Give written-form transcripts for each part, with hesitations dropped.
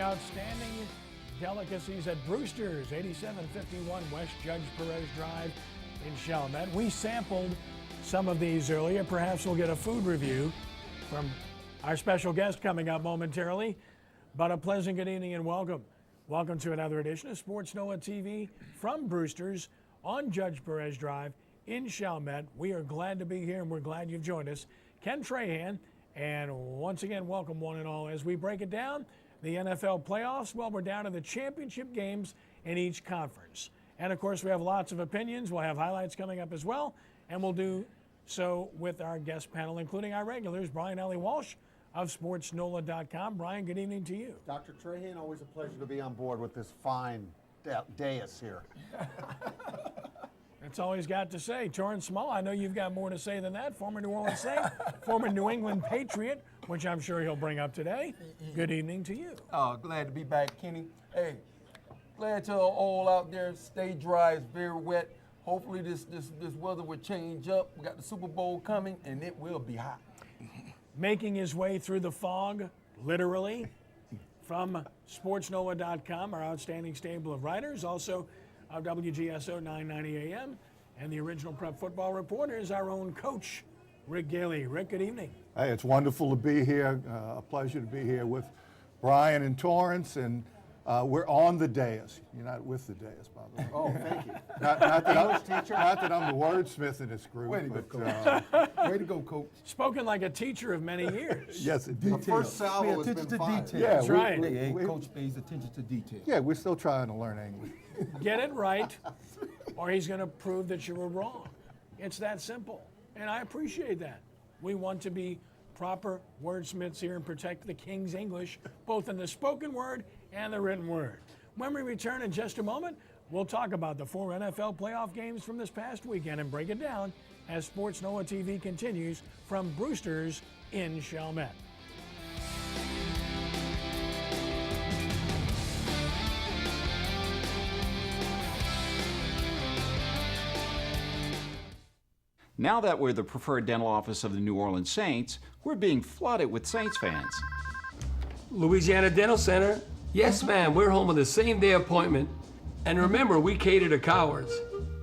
outstanding delicacies at Brewster's, 8751 West Judge Perez Drive in Chalmette. We sampled some of these earlier. Perhaps we'll get a food review from our special guest coming up momentarily. But a pleasant good evening and welcome. Welcome to another edition of sportsNOLAtv from Brewster's on Judge Perez Drive in Chalmette. We are glad to be here and we're glad you've joined us. Ken Trahan, and once again, welcome one and all as we break it down. The NFL playoffs, well, we're down to the championship games in each conference. And of course, we have lots of opinions. We'll have highlights coming up as well. And we'll do so with our guest panel, including our regulars, Brian Ellie Walsh of sportsNOLA.com. Brian, good evening to you. Dr. Trahan, always a pleasure to be on board with this fine dais here. That's all he's got to say. Torrance Small, I know you've got more to say than that. Former New Orleans Saint, former New England Patriot, which I'm sure he'll bring up today. Good evening to you. Oh, glad to be back, Kenny. Hey, glad to all out there. Stay dry. It's very wet. Hopefully this weather will change up. We got the Super Bowl coming, and it will be hot. Making his way through the fog, literally, from sportsNOLA.com, our outstanding stable of writers, also of WGSO 990 AM, and the original Prep Football Reporter is our own coach, Rick Gailey. Rick, good evening. Hey, it's wonderful to be here. A pleasure to be here with Brian and Torrance, and we're on the dais. You're not with the dais, by the way. Oh, thank you. Not that I'm the wordsmith in this group. Way to go, but, Coach. Way to go, Coach. Spoken like a teacher of many years. yes, indeed. The first salvo has been fine. Yeah, That's right. Hey, Coach pays attention to detail. Yeah, we're still trying to learn English. Get it right, or he's going to prove that you were wrong. It's that simple, and I appreciate that. We want to be proper wordsmiths here and protect the King's English, both in the spoken word and the written word. When we return in just a moment, we'll talk about the 4 NFL playoff games from this past weekend and break it down as sportsNOLAtv continues from Brewster's in Chalmette. Now that we're the preferred dental office of the New Orleans Saints, we're being flooded with Saints fans. Louisiana Dental Center. Yes, ma'am, we're home with a same-day appointment. And remember, we cater to cowards.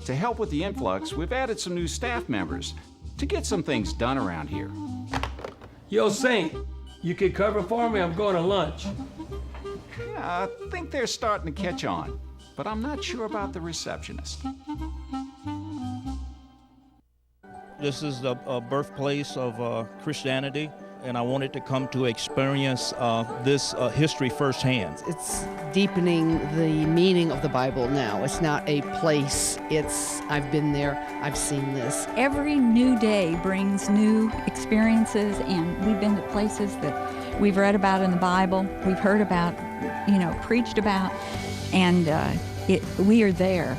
To help with the influx, we've added some new staff members to get some things done around here. Yo, Saint, you could cover for me? I'm going to lunch. Yeah, I think they're starting to catch on, but I'm not sure about the receptionist. This is the birthplace of Christianity, and I wanted to come to experience this history firsthand. It's deepening the meaning of the Bible now. It's not a place. I've been there, I've seen this. Every new day brings new experiences, and we've been to places that we've read about in the Bible, we've heard about, preached about, and we are there.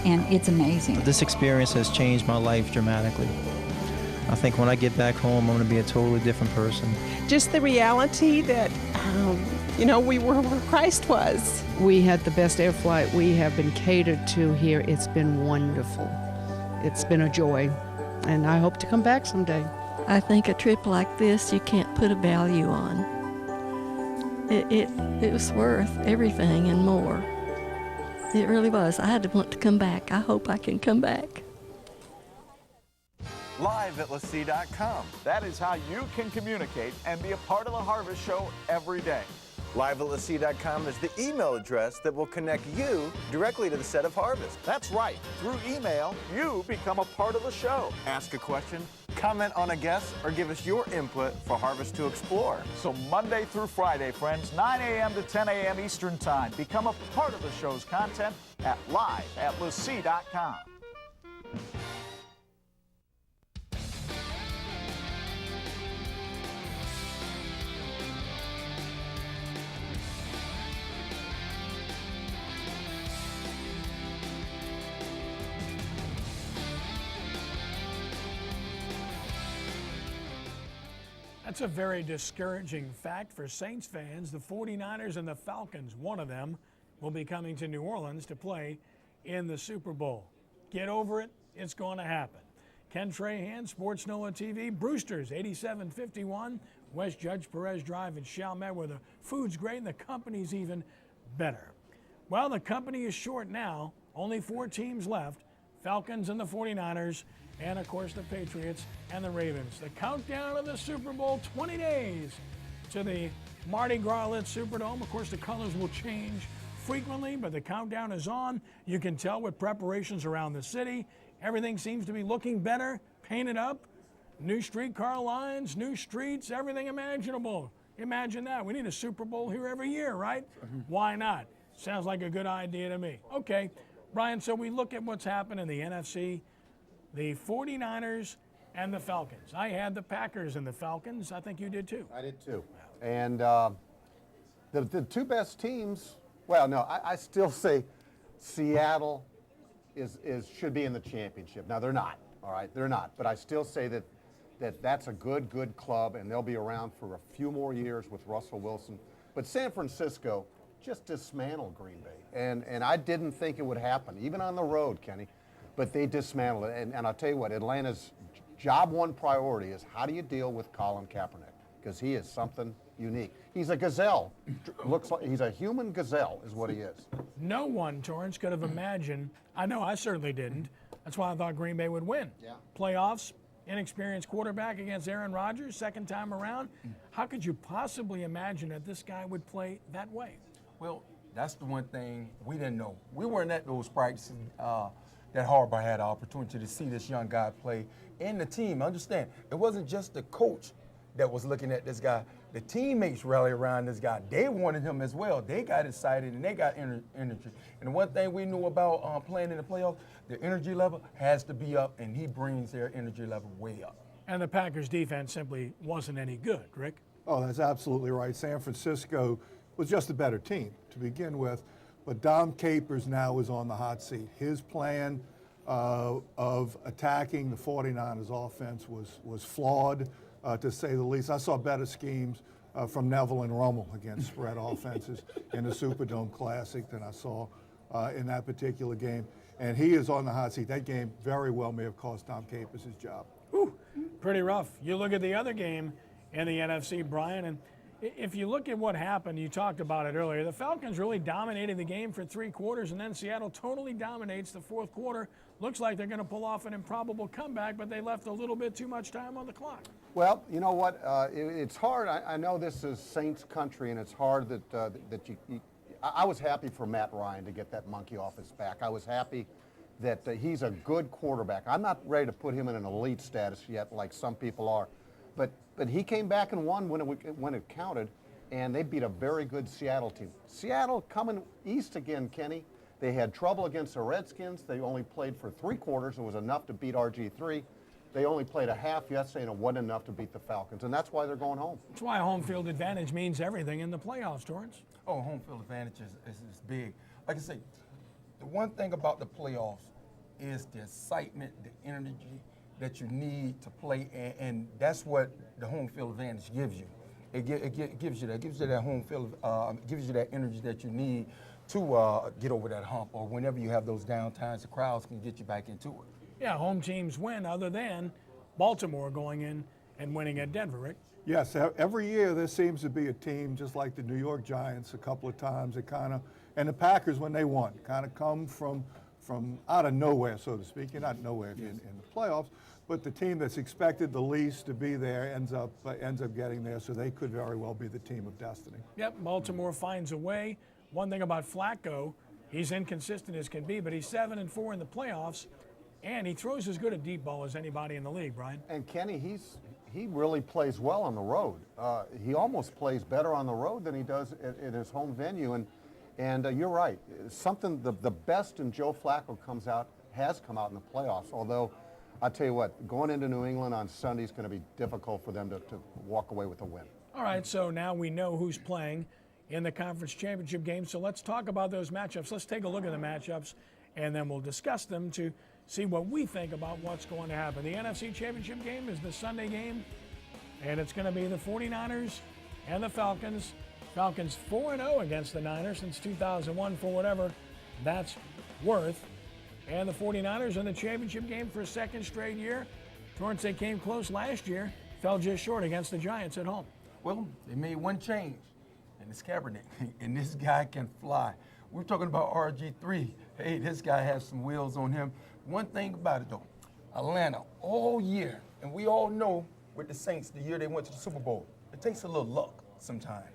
And it's amazing. This experience has changed my life dramatically. I think when I get back home, I'm going to be a totally different person. Just the reality that, we were where Christ was. We had the best air flight we have been catered to here. It's been wonderful. It's been a joy, and I hope to come back someday. I think a trip like this you can't put a value on. It was worth everything and more. It really was. I had to want to come back. I hope I can come back. Live at LaC.com. That is how you can communicate and be a part of the Harvest Show every day. Live at LaC.com is the email address that will connect you directly to the set of Harvest. That's right. Through email, you become a part of the show. Ask a question, comment on a guest, or give us your input for Harvest to explore. So Monday through Friday, friends, 9 a.m. to 10 a.m. Eastern Time. Become a part of the show's content at live@LaC.com. That's a very discouraging fact for Saints fans. The 49ers and the Falcons, one of them, will be coming to New Orleans to play in the Super Bowl. Get over it. It's going to happen. Ken Trahan, sportsNOLAtv, Brewster's, 8751 West Judge Perez Drive in Chalmette, where the food's great and the company's even better. Well, the company is short now. Only 4 teams left. Falcons and the 49ers, and of course the Patriots and the Ravens. The countdown of the Super Bowl, 20 days to the Mardi Gras-lit Superdome. Of course, the colors will change frequently, but the countdown is on. You can tell with preparations around the city. Everything seems to be looking better, painted up. New streetcar lines, new streets, everything imaginable. Imagine that. We need a Super Bowl here every year, right? Why not? Sounds like a good idea to me. Okay, Brian, so we look at what's happened in the NFC, the 49ers and the Falcons. I had the Packers and the Falcons. I think you did too. I did too. And the 2 best teams, well, no, I still say Seattle should be in the championship. Now, they're not, all right? They're not. But I still say that's a good club, and they'll be around for a few more years with Russell Wilson. But San Francisco just dismantled Green Bay. And I didn't think it would happen, even on the road, Kenny. But they dismantled it. And I'll tell you what, Atlanta's job 1 priority is how do you deal with Colin Kaepernick? Because he is something unique. He's a gazelle. Looks like he's a human gazelle is what he is. No one, Torrance, could have imagined. I know I certainly didn't. That's why I thought Green Bay would win. Yeah. Playoffs, inexperienced quarterback against Aaron Rodgers, second time around. How could you possibly imagine that this guy would play that way? Well, that's the one thing we didn't know. We weren't at those practices that Harbaugh had the opportunity to see this young guy play. And the team, understand, it wasn't just the coach that was looking at this guy. The teammates rallied around this guy. They wanted him as well. They got excited and they got energy. And the one thing we knew about playing in the playoffs, the energy level has to be up, and he brings their energy level way up. And the Packers defense simply wasn't any good, Rick. Oh, that's absolutely right. San Francisco was just a better team to begin with, but Dom Capers now is on the hot seat. His plan of attacking the 49ers offense was flawed, to say the least. I saw better schemes from Neville and Rummel against spread offenses in the Superdome Classic than I saw in that particular game. And he is on the hot seat. That game very well may have cost Dom Capers his job. Whew, pretty rough. You look at the other game in the NFC, Brian, and if you look at what happened, you talked about it earlier, the Falcons really dominated the game for 3 quarters, and then Seattle totally dominates the 4th quarter. Looks like they're going to pull off an improbable comeback, but they left a little bit too much time on the clock. Well, you know what? It's hard. I know this is Saints country, and it's hard that you I was happy for Matt Ryan to get that monkey off his back. I was happy that he's a good quarterback. I'm not ready to put him in an elite status yet like some people are. But he came back and won when it counted, and they beat a very good Seattle team. Seattle coming east again, Kenny. They had trouble against the Redskins. They only played for 3 quarters. It was enough to beat RG3. They only played a half yesterday, and it wasn't enough to beat the Falcons, and that's why they're going home. That's why home field advantage means everything in the playoffs, Torrance. Oh, home field advantage is big. Like I say, the one thing about the playoffs is the excitement, the energy that you need to play, and that's what the home field advantage gives you. It gives you that. It gives you that home field. Gives you that energy that you need to get over that hump, or whenever you have those down times, the crowds can get you back into it. Yeah, home teams win, other than Baltimore going in and winning at Denver, Rick. Yes, every year there seems to be a team just like the New York Giants a couple of times. It and the Packers when they won, kind of come from out of nowhere, so to speak. You're not nowhere in the playoffs, but the team that's expected the least to be there ends up getting there, so they could very well be the team of destiny. Yep, Baltimore finds a way. One thing about Flacco, he's inconsistent as can be, but he's 7-4 in the playoffs, and he throws as good a deep ball as anybody in the league, Brian. And Kenny, he really plays well on the road. He almost plays better on the road than he does at his home venue, and you're right. Something the best in Joe Flacco has come out in the playoffs. Although, I'll tell you what, going into New England on Sunday is going to be difficult for them to walk away with a win. All right, so now we know who's playing in the conference championship game. So let's talk about those matchups. Let's take a look at the matchups, and then we'll discuss them to see what we think about what's going to happen. The NFC championship game is the Sunday game, and it's going to be the 49ers and the Falcons. Falcons 4-0 against the Niners since 2001, for whatever that's worth. And the 49ers in the championship game for a second straight year. Torrance, they came close last year, fell just short against the Giants at home. Well, they made one change, and it's Kaepernick, and this guy can fly. We're talking about RG3. Hey, this guy has some wheels on him. One thing about it, though, Atlanta all year, and we all know with the Saints, the year they went to the Super Bowl, it takes a little luck sometimes.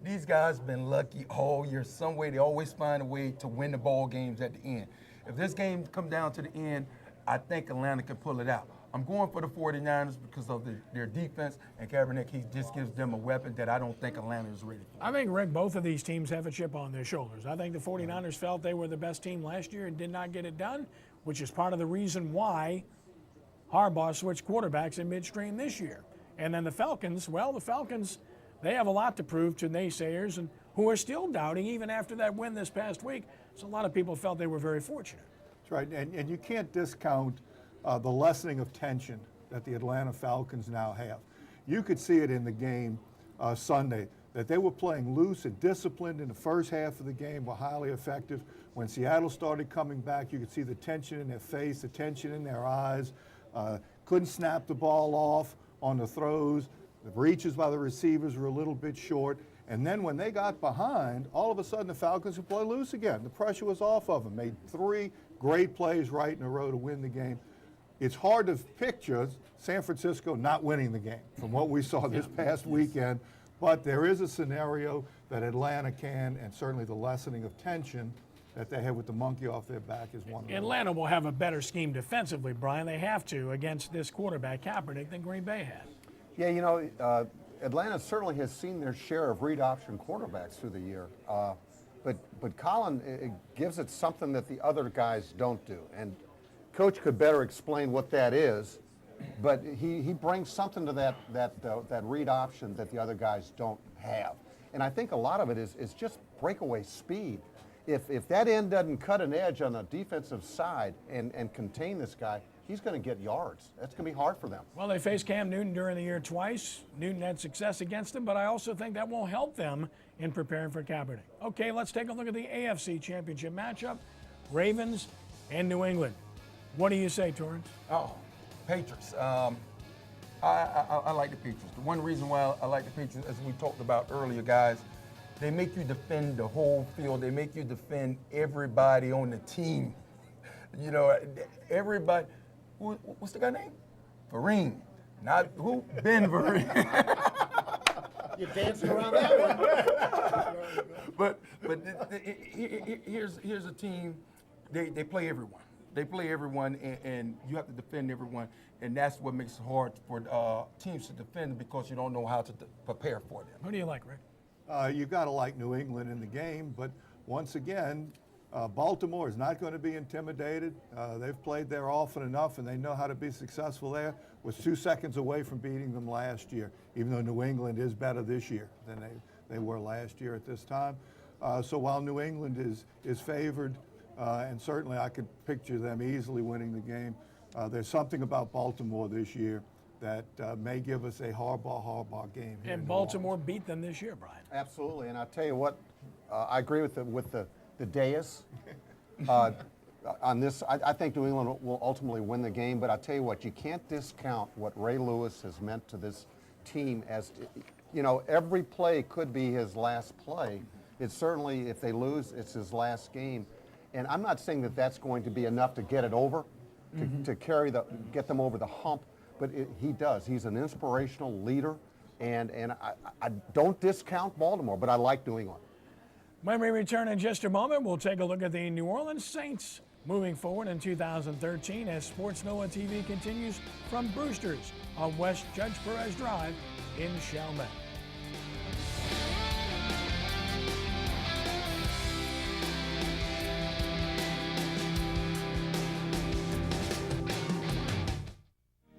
These guys been lucky all year. Some way, they always find a way to win the ball games at the end. If this game come down to the end, I think Atlanta can pull it out. I'm going for the 49ers because of their defense, and Kaepernick, he just gives them a weapon that I don't think Atlanta is ready for. I think, Rick, both of these teams have a chip on their shoulders. I think the 49ers felt they were the best team last year and did not get it done, which is part of the reason why Harbaugh switched quarterbacks in midstream this year. And then the Falcons, well, the Falcons, they have a lot to prove to naysayers and who are still doubting even after that win this past week. So a lot of people felt they were very fortunate. That's right, and you can't discount the lessening of tension that the Atlanta Falcons now have. You could see it in the game Sunday, that they were playing loose and disciplined in the first half of the game, were highly effective. When Seattle started coming back, you could see the tension in their face, the tension in their eyes, couldn't snap the ball off on the throws. The reaches by the receivers were a little bit short. And then when they got behind, all of a sudden the Falcons would play loose again. The pressure was off of them. Made 3 great plays right in a row to win the game. It's hard to picture San Francisco not winning the game from what we saw this past weekend. But there is a scenario that Atlanta can, and certainly the lessening of tension that they have with the monkey off their back is one of them. Atlanta will have a better scheme defensively, Brian. They have to against this quarterback, Kaepernick, than Green Bay had. Yeah, you know, Atlanta certainly has seen their share of read option quarterbacks through the year. But Colin, it gives it something that the other guys don't do. And Coach could better explain what that is, but he brings something to that read option that the other guys don't have. And I think a lot of it is just breakaway speed. If that end doesn't cut an edge on the defensive side and contain this guy, he's going to get yards. That's going to be hard for them. Well, they faced Cam Newton during the year twice. Newton had success against him, but I also think that won't help them in preparing for Kaepernick. Okay, let's take a look at the AFC Championship matchup, Ravens and New England. What do you say, Torrance? Oh, Patriots. I like the Patriots. The one reason why I like the Patriots, as we talked about earlier, guys, they make you defend the whole field. They make you defend everybody on the team. You know, everybody. What's the guy's name? Vereen. Not who? Ben Vereen. You're dancing around that one. but here's a team. They play everyone. They play everyone, and you have to defend everyone, and that's what makes it hard for teams to defend because you don't know how to prepare for them. Who do you like, Rick? You've got to like New England in the game, but once again, Baltimore is not going to be intimidated. They've played there often enough, and they know how to be successful there. Was 2 seconds away from beating them last year, even though New England is better this year than they were last year at this time. So while New England is favored, and certainly I could picture them easily winning the game, there's something about Baltimore this year that may give us a Harbaugh game. And Baltimore beat them this year, Brian. Absolutely, and I'll tell you what, I agree with the dais on this. I think New England will ultimately win the game, but I'll tell you what, you can't discount what Ray Lewis has meant to this team. As you know, every play could be his last play. It's certainly, if they lose, it's his last game. And I'm not saying that that's going to be enough to get it over, to get them over the hump, but he does. He's an inspirational leader, and I don't discount Baltimore, but I like New England. When we return in just a moment, we'll take a look at the New Orleans Saints moving forward in 2013 as sportsNOLAtv continues from Brewster's on West Judge Perez Drive in Chalmette.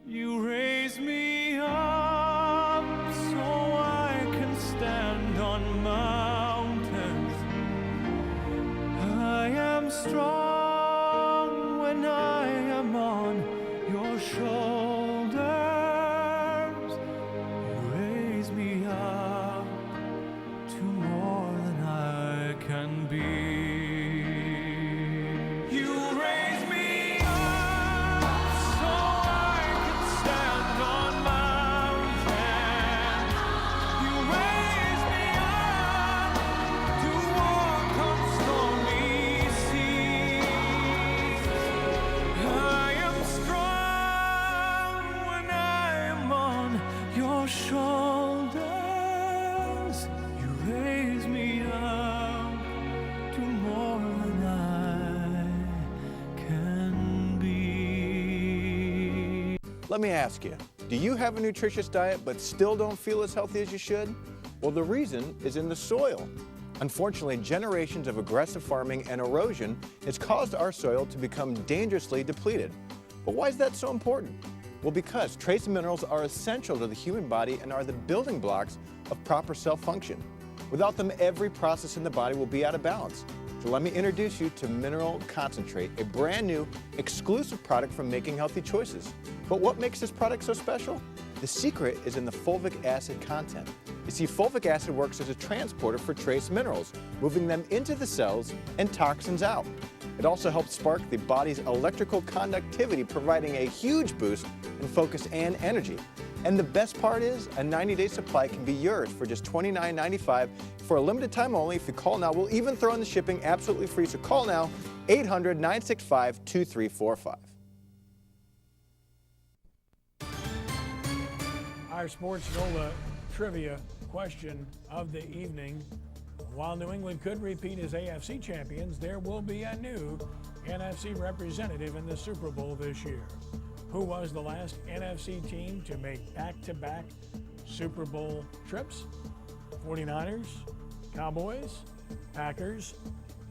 You raise me up so I can stand on mountains. I am strong when I am on your shoulders. You raise me Let me ask you, do you have a nutritious diet but still don't feel as healthy as you should? Well, the reason is in the soil. Unfortunately, generations of aggressive farming and erosion has caused our soil to become dangerously depleted. But why is that so important? Well, because trace minerals are essential to the human body and are the building blocks of proper cell function. Without them, every process in the body will be out of balance. So let me introduce you to Mineral Concentrate, a brand new, exclusive product from Making Healthy Choices. But what makes this product so special? The secret is in the fulvic acid content. You see, fulvic acid works as a transporter for trace minerals, moving them into the cells and toxins out. It also helps spark the body's electrical conductivity, providing a huge boost in focus and energy. And the best part is, a 90-day supply can be yours for just $29.95 for a limited time only. If you call now, we'll even throw in the shipping absolutely free. So call now, 800-965-2345. Our Sports NOLA trivia question of the evening. While New England could repeat as AFC champions, there will be a new NFC representative in the Super Bowl this year. Who was the last NFC team to make back-to-back Super Bowl trips? 49ers, Cowboys, Packers,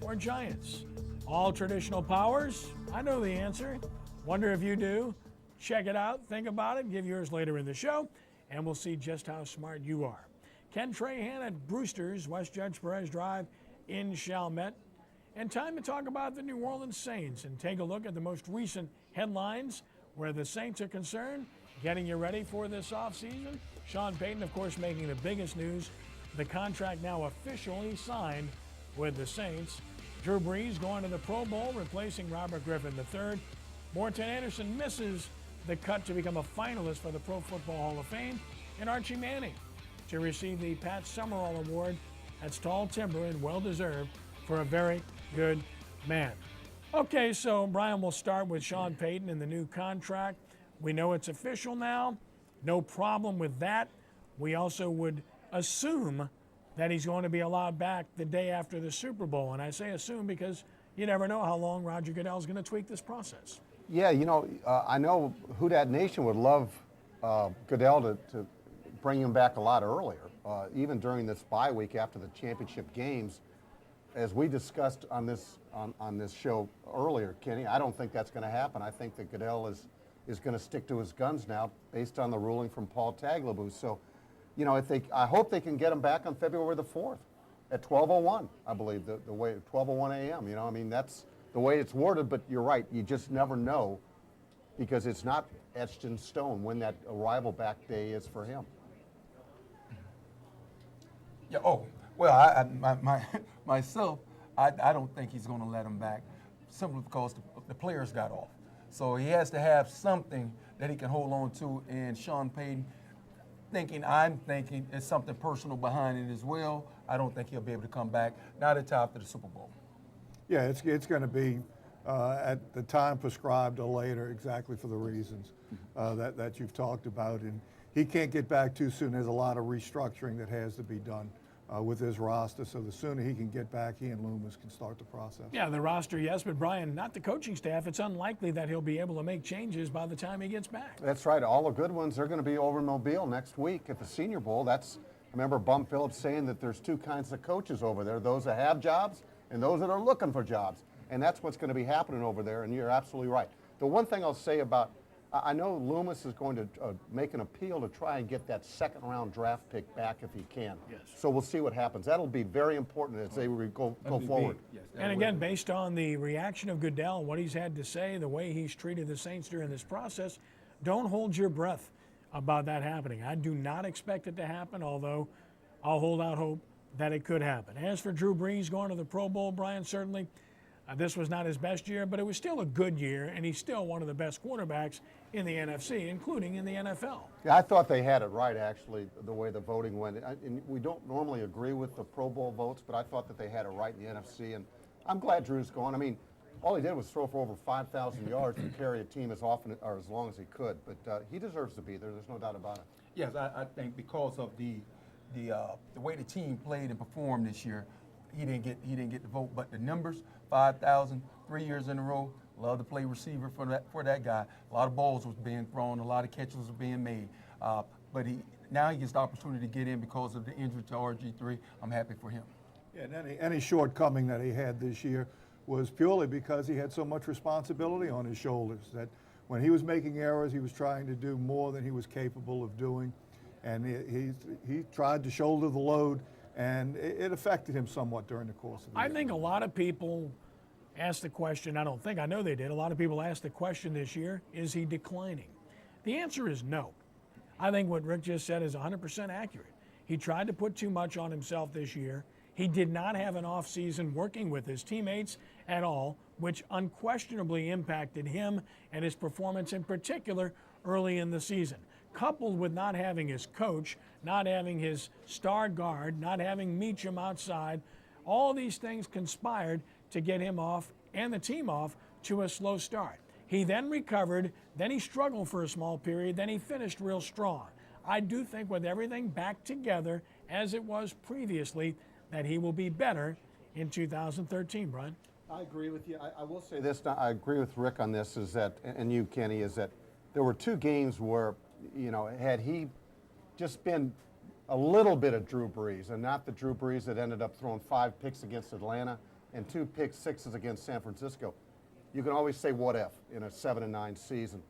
or Giants? All traditional powers? I know the answer. Wonder if you do. Check it out, think about it, give yours later in the show, and we'll see just how smart you are. Ken Trahan at Brewster's, West Judge Perez Drive in Chalmette. And time to talk about the New Orleans Saints and take a look at the most recent headlines where the Saints are concerned, getting you ready for this offseason. Sean Payton, of course, making the biggest news. The contract now officially signed with the Saints. Drew Brees going to the Pro Bowl, replacing Robert Griffin III. Morton Anderson misses the cut to become a finalist for the Pro Football Hall of Fame. And Archie Manning to receive the Pat Summerall Award. That's tall timber and well-deserved for a very good man. Okay, so Brian, we'll start with Sean Payton and the new contract. We know it's official now. No problem with that. We also would assume that he's going to be allowed back the day after the Super Bowl. And I say assume because you never know how long Roger Goodell's going to tweak this process. Yeah, you know, I know Who Dat Nation would love Goodell to bring him back a lot earlier, even during this bye week after the championship games. As we discussed on this show earlier, Kenny, I don't think that's going to happen. I think that Goodell is going to stick to his guns now based on the ruling from Paul Tagliabue. So, you know, I hope they can get him back on February the 4th at 12:01, I believe, the way 12:01 a.m. You know, I mean, that's the way it's worded, but you're right. You just never know because it's not etched in stone when that arrival back day is for him. Yeah. Oh, well, myself, I don't think he's going to let him back simply because the players got off. So he has to have something that he can hold on to. And Sean Payton, I'm thinking it's something personal behind it as well. I don't think he'll be able to come back, not until after the Super Bowl. Yeah, it's going to be at the time prescribed or later, exactly for the reasons that you've talked about. And he can't get back too soon. There's a lot of restructuring that has to be done with his roster. So the sooner he can get back, he and Loomis can start the process. Yeah, the roster, yes, but Brian, not the coaching staff. It's unlikely that he'll be able to make changes by the time he gets back. That's right. All the good ones are going to be over in Mobile next week at the Senior Bowl. I remember Bum Phillips saying that there's two kinds of coaches over there, those that have jobs and those that are looking for jobs. And that's what's going to be happening over there, and you're absolutely right. The one thing I'll say about, I know Loomis is going to make an appeal to try and get that second-round draft pick back if he can. Yes. So we'll see what happens. That'll be very important as they go forward. Yes, and again, based on the reaction of Goodell, what he's had to say, the way he's treated the Saints during this process, don't hold your breath about that happening. I do not expect it to happen, although I'll hold out hope that it could happen. As for Drew Brees going to the Pro Bowl, Brian, certainly this was not his best year, but it was still a good year, and he's still one of the best quarterbacks in the NFC, including in the NFL. Yeah, I thought they had it right, actually, the way the voting went. And we don't normally agree with the Pro Bowl votes, but I thought that they had it right in the NFC, and I'm glad Drew's gone. I mean, all he did was throw for over 5,000 yards and carry a team as often or as long as he could, but he deserves to be there. There's no doubt about it. Yes, I think because of the way the team played and performed this year, he didn't get the vote. But the numbers, 5,000, 3 years in a row, Love to play receiver for that guy. A lot of balls was being thrown, a lot of catches was being made. But now he gets the opportunity to get in because of the injury to RG3. I'm happy for him. Yeah, and any shortcoming that he had this year was purely because he had so much responsibility on his shoulders that when he was making errors, he was trying to do more than he was capable of doing. And he tried to shoulder the load, and it affected him somewhat during the course of the year. I think a lot of people asked the question, I know they did, a lot of people asked the question this year, is he declining? The answer is no. I think what Rick just said is 100% accurate. He tried to put too much on himself this year. He did not have an off season working with his teammates at all, which unquestionably impacted him and his performance in particular early in the season. Coupled with not having his coach, not having his star guard, not having Meacham outside, all these things conspired to get him off and the team off to a slow start. He then recovered, then he struggled for a small period, then he finished real strong. I do think with everything back together as it was previously, that he will be better in 2013, Brian. I agree with you. I will say this, I agree with Rick on this, is that, and you, Kenny, is that there were two games where, had he just been a little bit of Drew Brees and not the Drew Brees that ended up throwing 5 picks against Atlanta and 2 pick sixes against San Francisco, you can always say what if in a 7-9 season.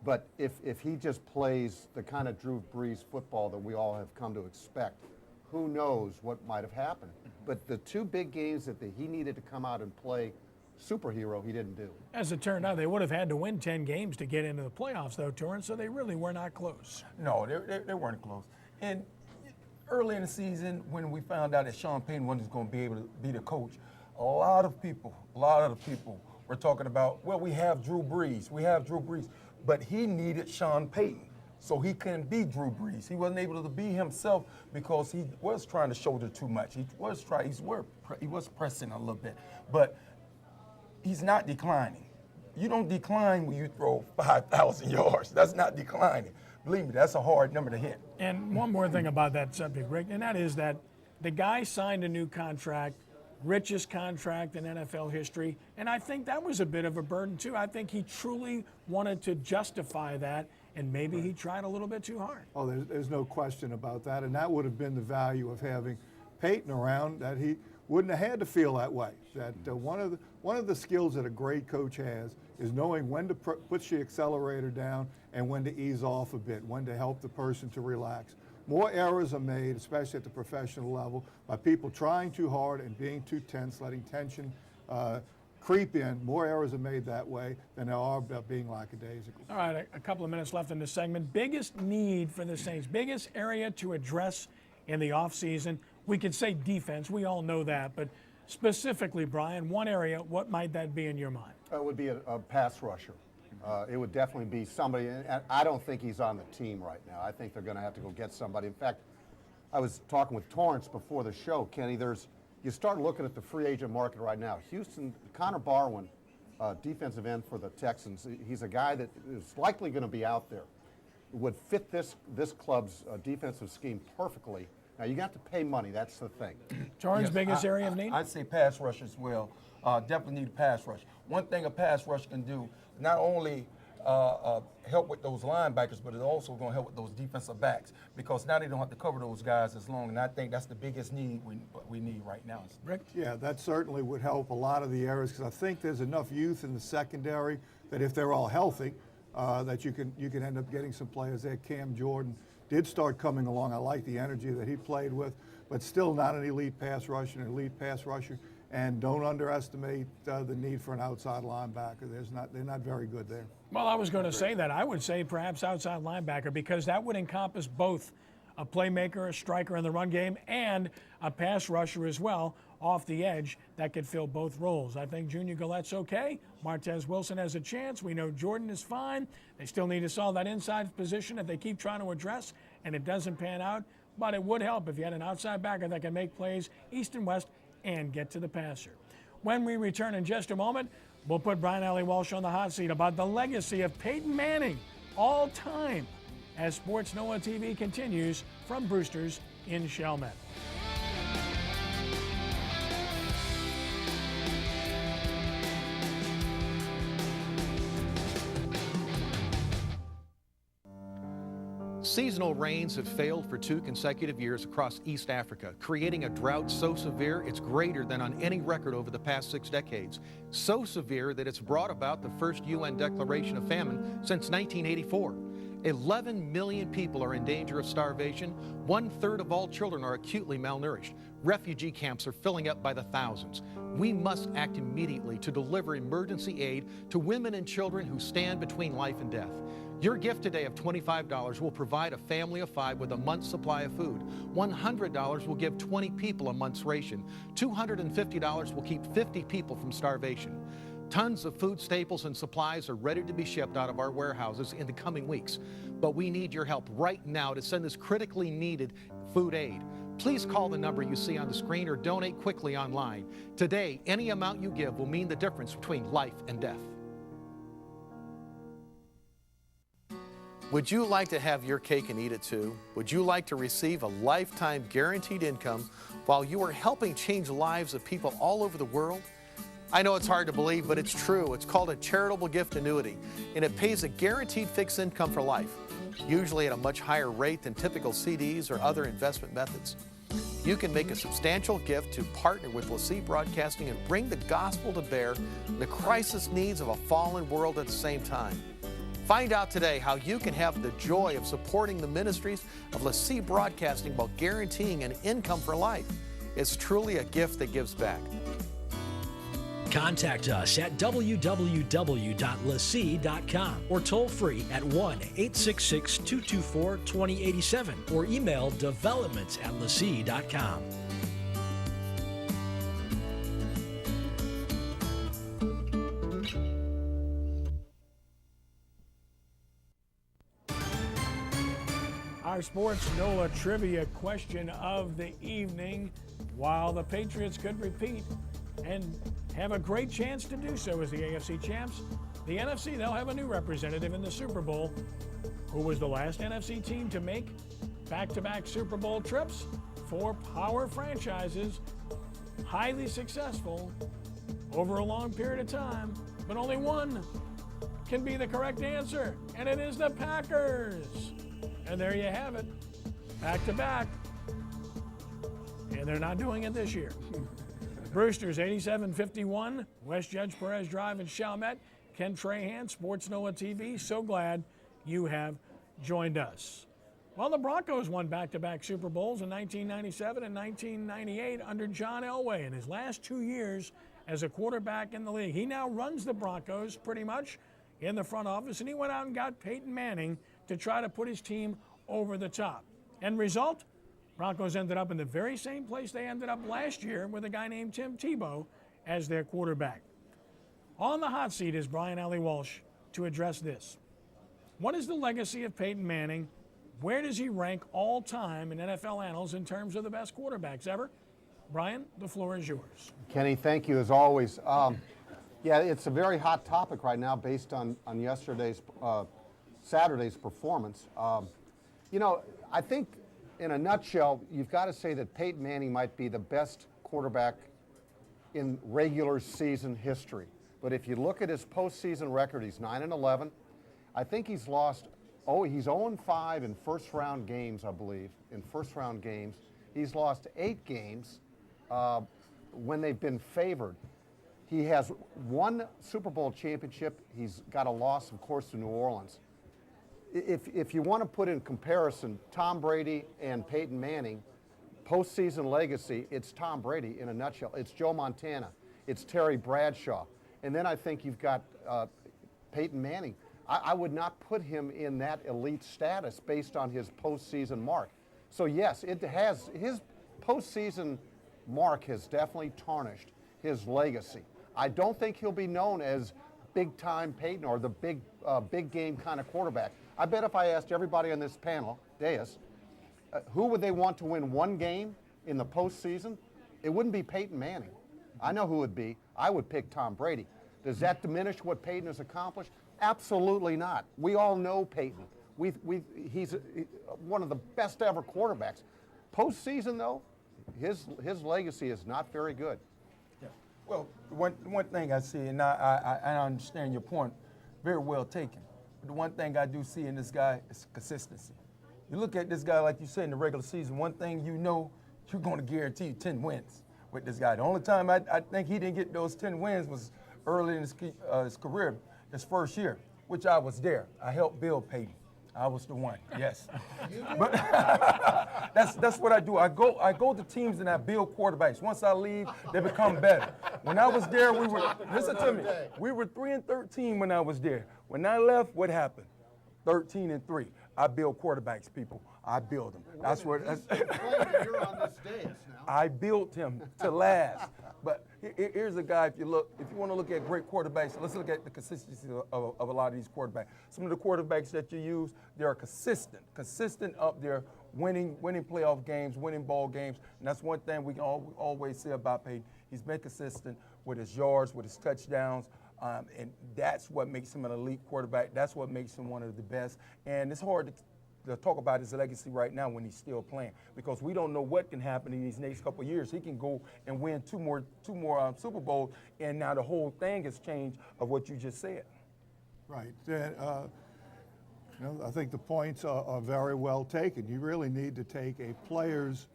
But if he just plays the kind of Drew Brees football that we all have come to expect, who knows what might have happened. But the 2 big games that he needed to come out and play superhero, he didn't do. As it turned out, they would have had to win 10 games to get into the playoffs, though, Torrance, so they really were not close. No, they weren't close. And early in the season, when we found out that Sean Payton wasn't going to be able to be the coach, a lot of people were talking about, well, we have Drew Brees, but he needed Sean Payton. So he couldn't be Drew Brees. He wasn't able to be himself because he was trying to shoulder too much. He was pressing a little bit, but he's not declining. You don't decline when you throw 5,000 yards. That's not declining. Believe me, that's a hard number to hit. And one more thing about that subject, Rick, and that is that the guy signed a new contract, richest contract in NFL history, and I think that was a bit of a burden too. I think he truly wanted to justify that, and maybe he tried a little bit too hard. Oh, there's no question about that, and that would have been the value of having Peyton around, that he wouldn't have had to feel that way. That one of the skills that a great coach has is knowing when to put the accelerator down and when to ease off a bit, when to help the person to relax. More errors are made, especially at the professional level, by people trying too hard and being too tense, letting tension creep in. More errors are made that way than there are about being lackadaisical. All right, a couple of minutes left in this segment. Biggest need for the Saints, biggest area to address in the offseason. We could say defense, we all know that, but specifically, Brian, one area, what might that be in your mind? It would be a pass rusher. It would definitely be somebody, and I don't think he's on the team right now. I think they're going to have to go get somebody. In fact, I was talking with Torrance before the show, Kenny. You start looking at the free agent market right now. Houston, Connor Barwin, defensive end for the Texans, he's a guy that is likely going to be out there. Would fit this club's defensive scheme perfectly. Now, you got to pay money. That's the thing. Torrance, biggest area of need? I'd say pass rush as well. Definitely need a pass rush. One thing a pass rush can do, not only help with those linebackers, but it's also going to help with those defensive backs, because now they don't have to cover those guys as long, and I think that's the biggest need we need right now. Rick? Yeah, that certainly would help a lot of the areas, because I think there's enough youth in the secondary that if they're all healthy, that you can end up getting some players there. Cam Jordan did start coming along. I like the energy that he played with, but still not an elite pass rusher. And don't underestimate the need for an outside linebacker. They're not very good there. Well, I was going to say that. I would say perhaps outside linebacker, because that would encompass both a playmaker, a striker in the run game, and a pass rusher as well off the edge that could fill both roles. I think Junior Gallette's okay. Martez Wilson has a chance. We know Jordan is fine. They still need to solve that inside position that they keep trying to address, and it doesn't pan out. But it would help if you had an outside backer that can make plays east and west and get to the passer. When we return in just a moment, we'll put Brian Alley Walsh on the hot seat about the legacy of Peyton Manning all time as Sports NOLA TV continues from Brewster's in Chalmette. Seasonal rains have failed for 2 consecutive years across East Africa, creating a drought so severe it's greater than on any record over the past 6 decades. So severe that it's brought about the first UN declaration of famine since 1984. 11 million people are in danger of starvation. 1/3 of all children are acutely malnourished. Refugee camps are filling up by the thousands. We must act immediately to deliver emergency aid to women and children who stand between life and death. Your gift today of $25 will provide a family of 5 with a month's supply of food. $100 will give 20 people a month's ration. $250 will keep 50 people from starvation. Tons of food staples and supplies are ready to be shipped out of our warehouses in the coming weeks. But we need your help right now to send this critically needed food aid. Please call the number you see on the screen or donate quickly online. Today, any amount you give will mean the difference between life and death. Would you like to have your cake and eat it too? Would you like to receive a lifetime guaranteed income while you are helping change lives of people all over the world? I know it's hard to believe, but it's true. It's called a charitable gift annuity, and it pays a guaranteed fixed income for life, usually at a much higher rate than typical CDs or other investment methods. You can make a substantial gift to partner with LaCie Broadcasting and bring the gospel to bear the crisis needs of a fallen world at the same time. Find out today how you can have the joy of supporting the ministries of LaCie Broadcasting while guaranteeing an income for life. It's truly a gift that gives back. Contact us at www.lacie.com or toll free at 1-866-224-2087 or email developments@lacie.com. Our Sports NOLA trivia question of the evening. While the Patriots could repeat and have a great chance to do so as the AFC champs, the NFC, they'll have a new representative in the Super Bowl. Who was the last NFC team to make back-to-back Super Bowl trips? 4 power franchises, highly successful over a long period of time, but only one can be the correct answer, and it is the Packers. And there you have it, back-to-back. And they're not doing it this year. Brewster's 8751, West Judge Perez Drive in Chalmette. Ken Trahan, Sports NOLA TV. So glad you have joined us. Well, the Broncos won back-to-back Super Bowls in 1997 and 1998 under John Elway in his last 2 years as a quarterback in the league. He now runs the Broncos pretty much in the front office, and he went out and got Peyton Manning to try to put his team over the top. End result? Broncos ended up in the very same place they ended up last year with a guy named Tim Tebow as their quarterback. On the hot seat is Brian Alley Walsh to address this. What is the legacy of Peyton Manning? Where does he rank all time in NFL annals in terms of the best quarterbacks ever? Brian, the floor is yours. Kenny, thank you as always. Yeah, it's a very hot topic right now based on Saturday's performance. You know, I think in a nutshell, you've got to say that Peyton Manning might be the best quarterback in regular season history. But if you look at his postseason record, he's 9-11. I think he's lost, he's 0-5 in first-round games, I believe, in first-round games. He's lost 8 games when they've been favored. He has 1 Super Bowl championship. He's got a loss, of course, to New Orleans. If you want to put in comparison Tom Brady and Peyton Manning, postseason legacy, it's Tom Brady in a nutshell. It's Joe Montana. It's Terry Bradshaw. And then I think you've got Peyton Manning. I would not put him in that elite status based on his postseason mark. So yes, his postseason mark has definitely tarnished his legacy. I don't think he'll be known as big-time Peyton or the big game kind of quarterback. I bet if I asked everybody on this panel, dais, who would they want to win 1 game in the postseason, it wouldn't be Peyton Manning. I know who it would be. I would pick Tom Brady. Does that diminish what Peyton has accomplished? Absolutely not. We all know Peyton. He's one of the best ever quarterbacks. Postseason, though, his legacy is not very good. Yeah. Well, one thing I see, and I understand your point, very well taken. But the one thing I do see in this guy is consistency. You look at this guy, like you said, in the regular season, one thing you know, you're going to guarantee 10 wins with this guy. The only time I think he didn't get those 10 wins was early in his career, his first year, which I was there. I helped build Peyton. I was the one, yes. But that's what I do. I go to teams and I build quarterbacks. Once I leave, they become better. When I was there, listen to me, we were 3-13 when I was there. When I left, what happened? 13-3. I build quarterbacks, people. I build them. That's what. You're on this dais now. I built him to last. But here's a guy, if you want to look at great quarterbacks, let's look at the consistency of a lot of these quarterbacks. Some of the quarterbacks that you use, they are consistent up there, winning playoff games, winning ball games. And that's one thing we can always say about Peyton. He's been consistent with his yards, with his touchdowns. And that's what makes him an elite quarterback. That's what makes him one of the best. And it's hard to talk about his legacy right now when he's still playing, because we don't know what can happen in these next couple of years. He can go and win two more Super Bowls, and now the whole thing has changed of what you just said. Right. I think the points are very well taken. You really need to take a player's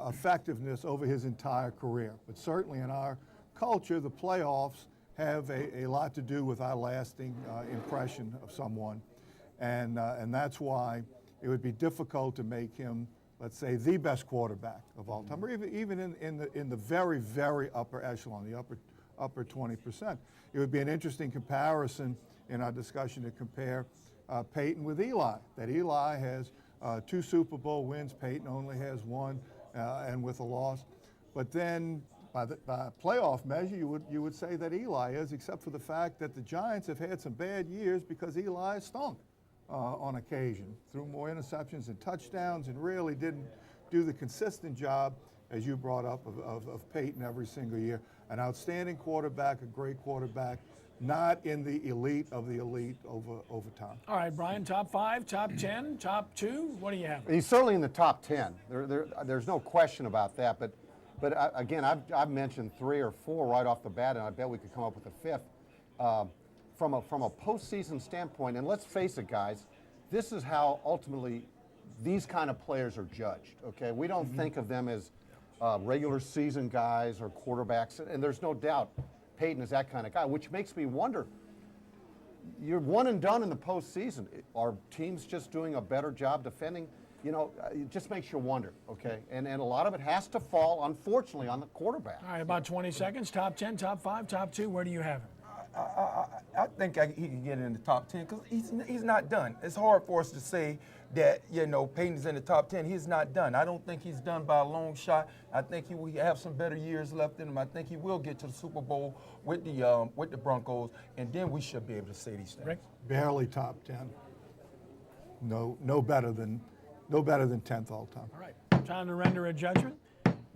effectiveness over his entire career. But certainly in our culture, the playoffs have a lot to do with our lasting impression of someone. And that's why it would be difficult to make him, let's say, the best quarterback of all time, or even in the very, very upper echelon, the upper 20%. It would be an interesting comparison in our discussion to compare Peyton with Eli. That Eli has 2 Super Bowl wins, Peyton only has 1, and with a loss. But then, by playoff measure, you would say that Eli is, except for the fact that the Giants have had some bad years because Eli stunk on occasion, threw more interceptions and touchdowns, and really didn't do the consistent job, as you brought up, of Peyton every single year. An outstanding quarterback, a great quarterback, not in the elite of the elite over time. All right, Brian, top 5, top 10, top 2, what do you have? He's certainly in the top 10. There's no question about that. But again, I've mentioned 3 or 4 right off the bat, and I bet we could come up with a 5th. From a postseason standpoint, and let's face it, guys, this is how ultimately these kind of players are judged. Okay, we don't think of them as regular season guys or quarterbacks, and there's no doubt Peyton is that kind of guy, which makes me wonder. You're one and done in the postseason. Are teams just doing a better job defending? You know, it just makes you wonder, okay? And a lot of it has to fall, unfortunately, on the quarterback. All right, about 20 seconds. Top 10, top 5, top 2. Where do you have him? I think he can get in the top 10 because he's not done. It's hard for us to say that, you know, Peyton's in the top 10. He's not done. I don't think he's done by a long shot. I think he will have some better years left in him. I think he will get to the Super Bowl with the Broncos, and then we should be able to say these things. Rick? Barely top 10. No better than 10th all time. All right, time to render a judgment.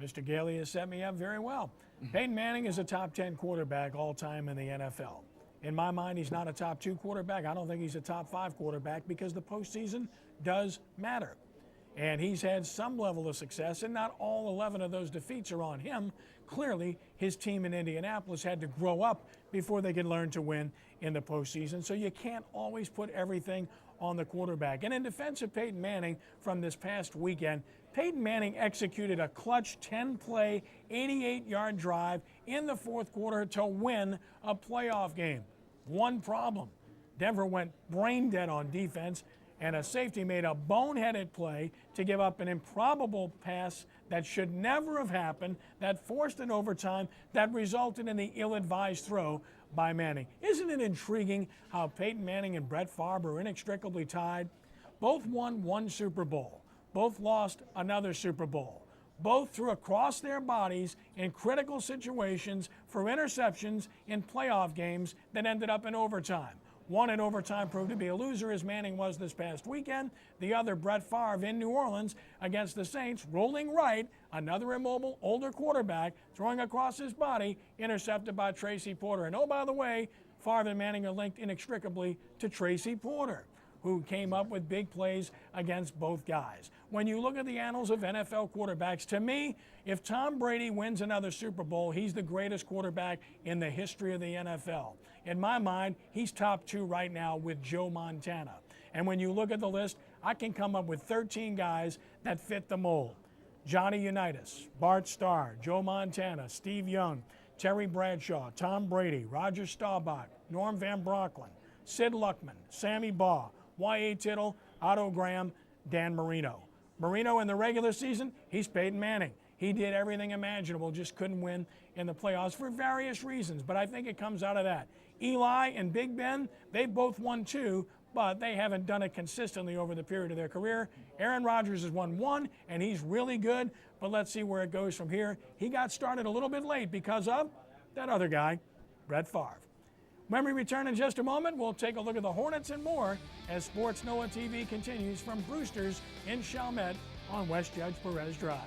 Mr. Gailey has set me up very well. Peyton Manning is a top 10 quarterback all time in the NFL. In my mind, he's not a top 2 quarterback. I don't think he's a top 5 quarterback because the postseason does matter. And he's had some level of success, and not all 11 of those defeats are on him. Clearly, his team in Indianapolis had to grow up before they could learn to win in the postseason. So you can't always put everything on the quarterback. And in defense of Peyton Manning from this past weekend, Peyton Manning executed a clutch 10-play, 88-yard drive in the 4th quarter to win a playoff game. One problem: Denver went brain dead on defense, and a safety made a boneheaded play to give up an improbable pass that should never have happened, that forced an overtime, that resulted in the ill-advised throw by Manning. Isn't it intriguing how Peyton Manning and Brett Favre are inextricably tied? Both won 1 Super Bowl. Both lost another Super Bowl. Both threw across their bodies in critical situations for interceptions in playoff games that ended up in overtime. One in overtime proved to be a loser, as Manning was this past weekend. The other, Brett Favre in New Orleans against the Saints, rolling right, another immobile, older quarterback, throwing across his body, intercepted by Tracy Porter. And oh, by the way, Favre and Manning are linked inextricably to Tracy Porter, who came up with big plays against both guys. When you look at the annals of NFL quarterbacks, to me, if Tom Brady wins another Super Bowl, he's the greatest quarterback in the history of the NFL. In my mind, he's top 2 right now with Joe Montana. And when you look at the list, I can come up with 13 guys that fit the mold. Johnny Unitas, Bart Starr, Joe Montana, Steve Young, Terry Bradshaw, Tom Brady, Roger Staubach, Norm Van Brocklin, Sid Luckman, Sammy Baugh, Y.A. Tittle, Otto Graham, Dan Marino. Marino in the regular season, he's Peyton Manning. He did everything imaginable, just couldn't win in the playoffs for various reasons, but I think it comes out of that. Eli and Big Ben, they both won 2, but they haven't done it consistently over the period of their career. Aaron Rodgers has won 1, and he's really good, but let's see where it goes from here. He got started a little bit late because of that other guy, Brett Favre. When we return in just a moment, we'll take a look at the Hornets and more as Sports NOLA TV continues from Brewster's in Chalmette on West Judge Perez Drive.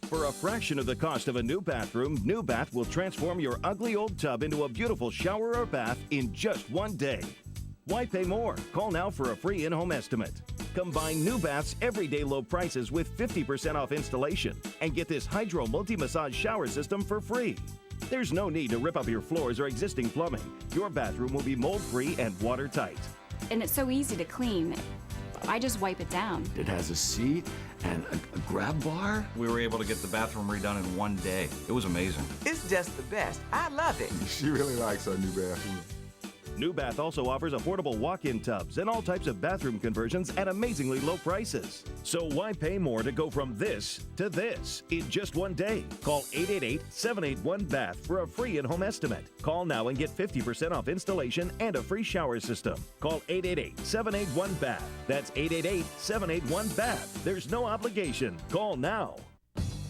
For a fraction of the cost of a new bathroom, New Bath will transform your ugly old tub into a beautiful shower or bath in just one day. Why pay more? Call now for a free in-home estimate. Combine New Bath's everyday low prices with 50% off installation and get this Hydro Multi-Massage shower system for free. There's no need to rip up your floors or existing plumbing. Your bathroom will be mold-free and watertight. And it's so easy to clean. I just wipe it down. It has a seat and a grab bar. We were able to get the bathroom redone in one day. It was amazing. It's just the best. I love it. She really likes our new bathroom. New Bath also offers affordable walk-in tubs and all types of bathroom conversions at amazingly low prices. So why pay more to go from this to this in just one day? Call 888-781-BATH for a free in-home estimate. Call now and get 50% off installation and a free shower system. Call 888-781-BATH. That's 888-781-BATH. There's no obligation. Call now.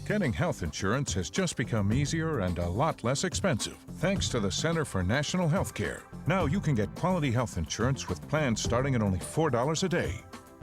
Getting health insurance has just become easier and a lot less expensive, thanks to the Center for National Healthcare. Now you can get quality health insurance with plans starting at only $4 a day.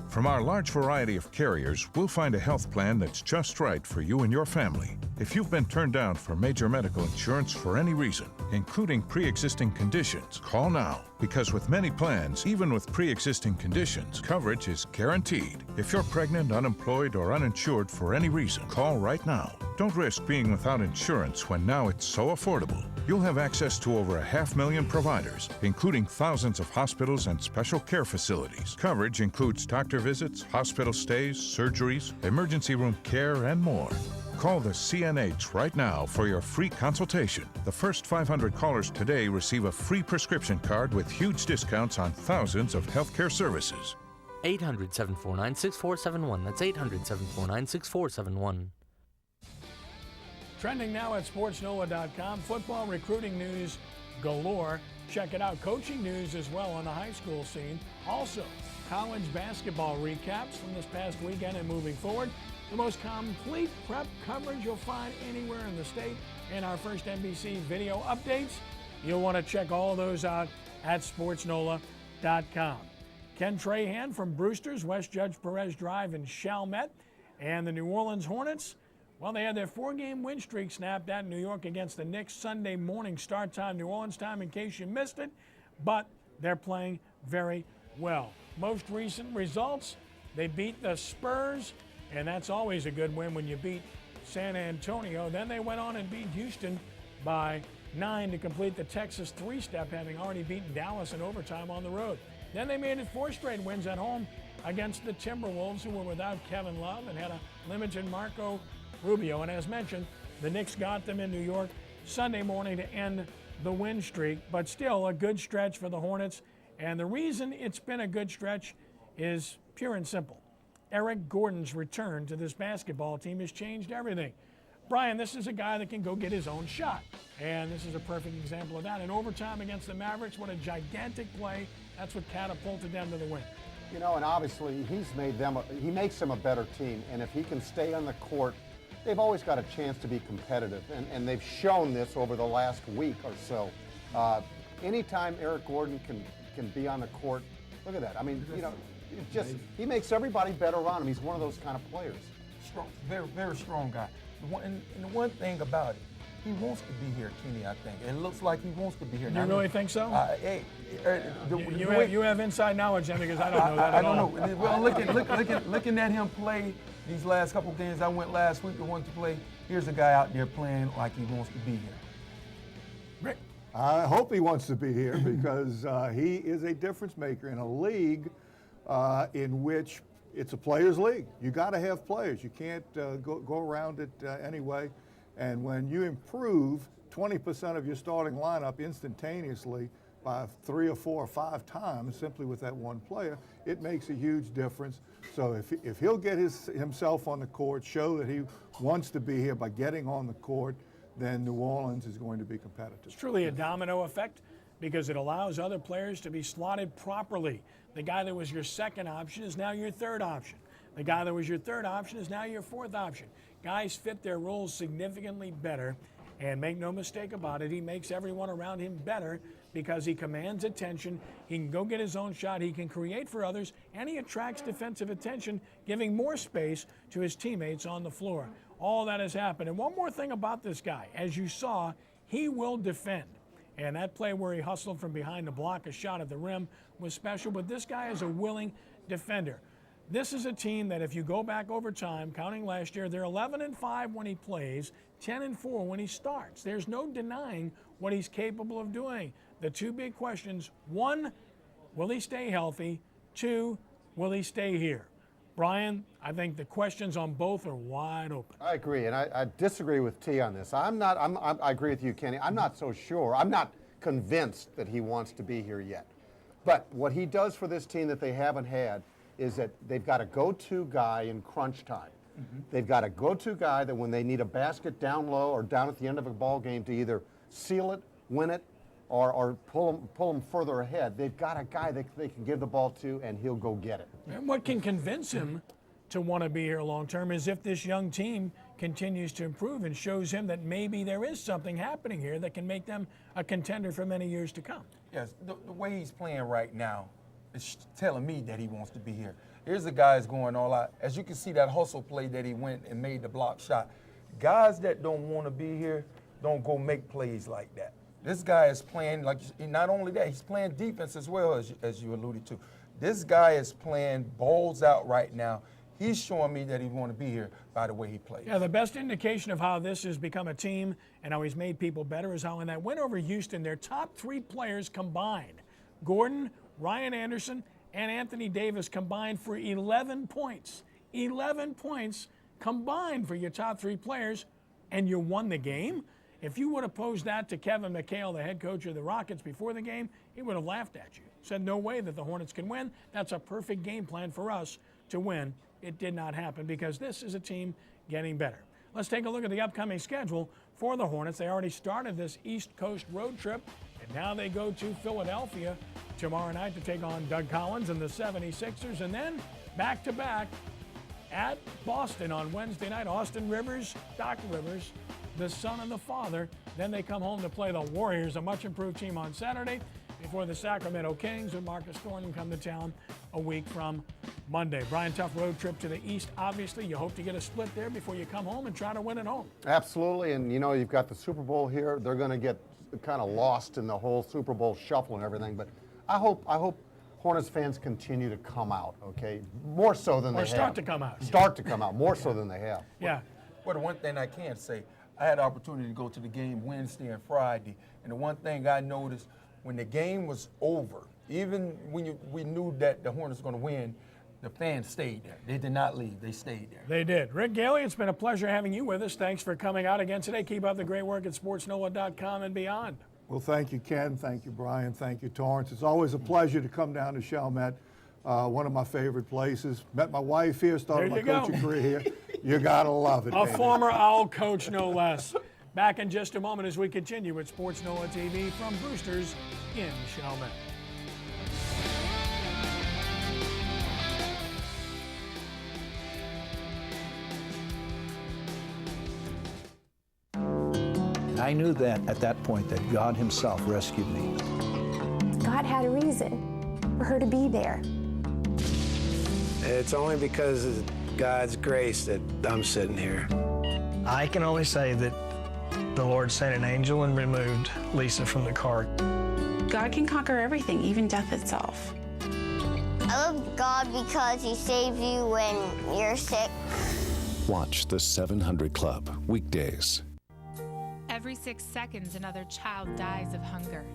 From our large variety of carriers, we'll find a health plan that's just right for you and your family. If you've been turned down for major medical insurance for any reason, including pre-existing conditions, call now. Because with many plans, even with pre-existing conditions, coverage is guaranteed. If you're pregnant, unemployed, or uninsured for any reason, call right now. Don't risk being without insurance when now it's so affordable. You'll have access to over 500,000 providers, including thousands of hospitals and special care facilities. Coverage includes doctor visits, hospital stays, surgeries, emergency room care, and more. Call the CNH right now for your free consultation. The first 500 callers today receive a free prescription card with huge discounts on thousands of healthcare services. 800-749-6471. That's 800-749-6471. Trending now at sportsNOLA.com. Football recruiting news galore. Check it out. Coaching news as well on the high school scene. Also, college basketball recaps from this past weekend and moving forward. The most complete prep coverage you'll find anywhere in the state, and our first NBC video updates. You'll want to check all those out at sportsNOLA.com. Ken Trahan from Brewster's, West Judge Perez Drive in Chalmette, and the New Orleans Hornets. Well, they had their 4-game win streak snapped at New York against the Knicks Sunday morning start time, New Orleans time, in case you missed it, but they're playing very well. Most recent results, they beat the Spurs, and that's always a good win when you beat San Antonio. Then they went on and beat Houston by 9 to complete the Texas 3-step, having already beaten Dallas in overtime on the road. Then they made it 4 straight wins at home against the Timberwolves, who were without Kevin Love and had a limited Marco Rubio. And as mentioned, the Knicks got them in New York Sunday morning to end the win streak, but still a good stretch for the Hornets. And the reason it's been a good stretch is pure and simple. Eric Gordon's return to this basketball team has changed everything. Brian, this is a guy that can go get his own shot, and this is a perfect example of that. In overtime against the Mavericks, what a gigantic play. That's what catapulted them to the win. You know, and obviously he makes them a better team, and if he can stay on the court, they've always got a chance to be competitive, and they've shown this over the last week or so. Anytime Eric Gordon can be on the court, look at that. I mean, you know, he makes everybody better around him. He's one of those kind of players. Strong, very, very strong guy. And the one thing about it, He wants to be here, Kenny, I think. It looks like he wants to be here. You really think so? You have inside knowledge then, because I don't know that at all. I don't know. Well, looking at him play these last couple games, I went last week to one to play. Here's a guy out there playing like he wants to be here. Rick? I hope he wants to be here because he is a difference maker in a league in which it's a players' league. You got to have players. You can't go around it anyway. And when you improve 20% of your starting lineup instantaneously by 3 or 4 or 5 times simply with that one player, it makes a huge difference. So if he'll get himself on the court, show that he wants to be here by getting on the court, then New Orleans is going to be competitive. It's truly a domino effect because it allows other players to be slotted properly. The guy that was your second option is now your third option. The guy that was your third option is now your fourth option. Guys fit their roles significantly better, and make no mistake about it, he makes everyone around him better because he commands attention, he can go get his own shot, he can create for others, and he attracts defensive attention, giving more space to his teammates on the floor. All that has happened. And one more thing about this guy, as you saw, he will defend. And that play where he hustled from behind to block a shot at the rim was special, but this guy is a willing defender. This is a team that if you go back over time, counting last year, they're 11-5 when he plays, 10-4 when he starts. There's no denying what he's capable of doing. The two big questions, 1, will he stay healthy? 2, will he stay here? Brian, I think the questions on both are wide open. I agree, and I disagree with T on this. I agree with you, Kenny. I'm not so sure. I'm not convinced that he wants to be here yet. But what he does for this team that they haven't had is that they've got a go-to guy in crunch time. They've got a go-to guy that when they need a basket down low or down at the end of a ball game to either seal it, win it, or pull them further ahead, they've got a guy that they can give the ball to and he'll go get it. And what can convince him to want to be here long term is if this young team continues to improve and shows him that maybe there is something happening here that can make them a contender for many years to come. Yes, the way he's playing right now, it's telling me that he wants to be here. Here's the guys going all out. As you can see that hustle play that he went and made the block shot. Guys that don't want to be here don't go make plays like that. This guy is playing, like, not only that, he's playing defense as well, as you alluded to. This guy is playing balls out right now. He's showing me that he wants to be here by the way he plays. Yeah, the best indication of how this has become a team and how he's made people better is how in that win over Houston, their top 3 players combined, Gordon, Ryan Anderson, and Anthony Davis combined for 11 points. 11 points combined for your top 3 players, and you won the game? If you would have posed that to Kevin McHale, the head coach of the Rockets, before the game, he would have laughed at you. Said, no way that the Hornets can win. That's a perfect game plan for us to win. It did not happen because this is a team getting better. Let's take a look at the upcoming schedule for the Hornets. They already started this East Coast road trip, and now they go to Philadelphia tomorrow night to take on Doug Collins and the 76ers, and then back-to-back at Boston on Wednesday night. Austin Rivers, Doc Rivers, the son and the father. Then they come home to play the Warriors, a much-improved team, on Saturday before the Sacramento Kings with Marcus Thornton come to town a week from Monday. Brian, tough road trip to the East. Obviously, you hope to get a split there before you come home and try to win at home. Absolutely, and you know, you've got the Super Bowl here. They're going to get kind of lost in the whole Super Bowl shuffle and everything, but I hope Hornets fans continue to come out, okay? More so than they have. Or start to come out. Start to come out, more so than they have. Yeah. Well, the one thing I can say, I had the opportunity to go to the game Wednesday and Friday, and the one thing I noticed, when the game was over, even when we knew that the Hornets were going to win, the fans stayed there. They did not leave. They stayed there. They did. Rick Gailey, it's been a pleasure having you with us. Thanks for coming out again today. Keep up the great work at sportsNOLA.com and beyond. Well, thank you, Ken. Thank you, Brian. Thank you, Torrance. It's always a pleasure to come down to Chalmette, one of my favorite places. Met my wife here, started my coaching career here. You got to love it, A baby. former Owl coach, no less. Back in just a moment as we continue with Sports NOLA TV from Brewster's in Chalmette. I knew that at that point that God himself rescued me. God had a reason for her to be there. It's only because of God's grace that I'm sitting here. I can only say that The Lord sent an angel and removed Lisa from the cart. God can conquer everything, even death itself. I love God because He saves you when you're sick. Watch The 700 Club, weekdays. Every 6 seconds, another child dies of hunger.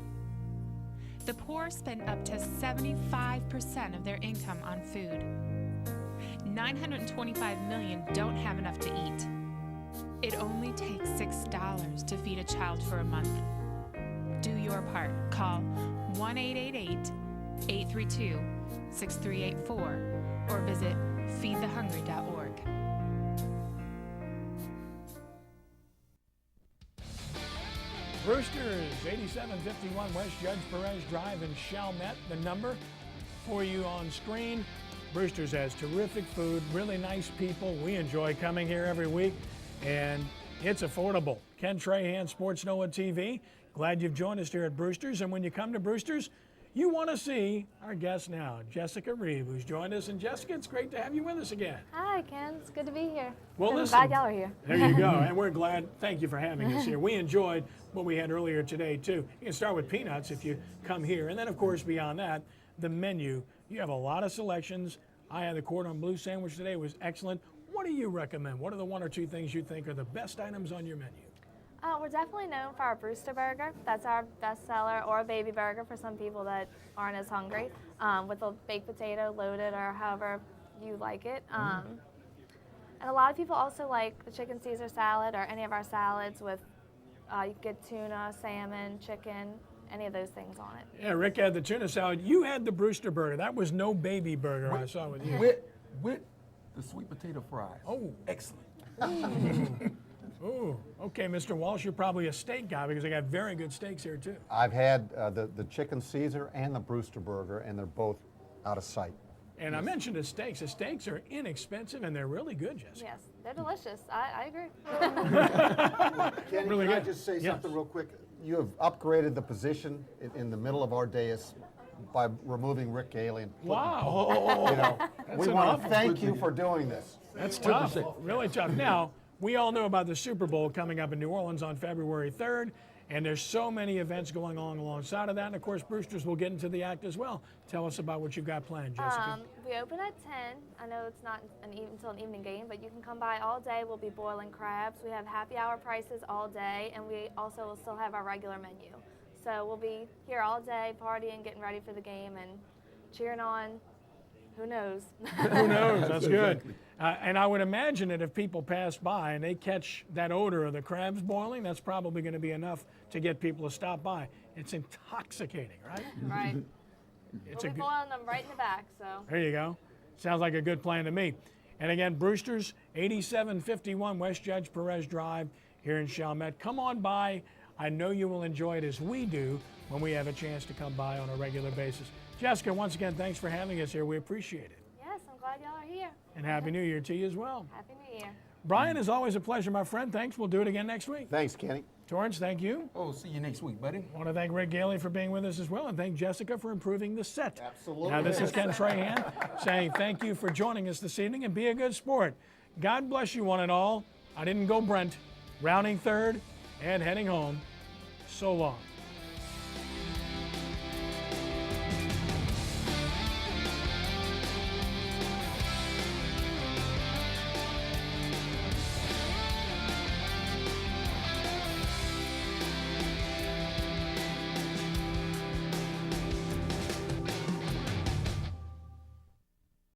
The poor spend up to 75% of their income on food. 925 million don't have enough to eat. It only takes $6 to feed a child for a month. Do your part. Call 1-888-832-6384 or visit feedthehungry.org. Brewsters, 8751 West Judge Perez Drive in Chalmette. The number for you on screen. Brewsters has terrific food, really nice people. We enjoy coming here every week, and it's affordable. Ken Trahan, sportsNOLAtv. Glad you've joined us here at Brewsters. And when you come to Brewsters, you want to see our guest now, Jessica Reeve, who's joined us. And Jessica, it's great to have you with us again. Hi, Ken. It's good to be here. Well, I'm listen, glad y'all are here. There you go. And we're glad. Thank you for having us here. We enjoyed what we had earlier today, too. You can start with peanuts if you come here. And then, of course, beyond that, the menu. You have a lot of selections. I had the cordon bleu sandwich today. It was excellent. What do you recommend? What are the 1 or 2 things you think are the best items on your menu? We're definitely known for our Brewster burger. That's our best seller, or a baby burger for some people that aren't as hungry, with a baked potato loaded or however you like it. And a lot of people also like the chicken Caesar salad or any of our salads with, you get tuna, salmon, chicken, any of those things on it. Yeah, Rick had the tuna salad. You had the Brewster burger. That was no baby burger I saw with you. With the sweet potato fries. Oh, excellent. Ooh, okay, Mr. Walsh, you're probably a steak guy because they got very good steaks here too. I've had the chicken Caesar and the Brewster burger, and they're both out of sight. And I mentioned the steaks. The steaks are inexpensive and they're really good, Jessica. Yes, they're delicious. I agree. Kenny, Really can I good. just say Yes. something real quick? You have upgraded the position in the middle of our dais by removing Rick Gailey and putting, Wow. you know, That's we want enough. to thank you for doing this. That's tough, really tough. Now, we all know about the Super Bowl coming up in New Orleans on February 3rd, and there's so many events going on alongside of that, and of course, Brewsters will get into the act as well. Tell us about what you've got planned, Jessica. We open at 10. I know it's not until an evening game, but you can come by all day. We'll be boiling crabs. We have happy hour prices all day, and we also will still have our regular menu. So we'll be here all day partying, getting ready for the game, and cheering on. Who knows? Who knows? That's good. And I would imagine that if people pass by and they catch that odor of the crabs boiling, that's probably going to be enough to get people to stop by. It's intoxicating, right? Right. It's We'll be boiling them right in the back, so. There you go. Sounds like a good plan to me. And again, Brewsters, 8751 West Judge Perez Drive here in Chalmette. Come on by. I know you will enjoy it as we do when we have a chance to come by on a regular basis. Jessica, once again, thanks for having us here. We appreciate it. Yes, I'm glad y'all are here. And Happy New Year to you as well. Happy New Year. Brian, it's always a pleasure, my friend. Thanks. We'll do it again next week. Thanks, Kenny. Torrance, thank you. Oh, see you next week, buddy. I want to thank Rick Gailey for being with us as well, and thank Jessica for improving the set. Absolutely. Now, this is Ken Trahan saying thank you for joining us this evening, and be a good sport. God bless you one and all. I didn't go Brent. Rounding third and heading home. So long.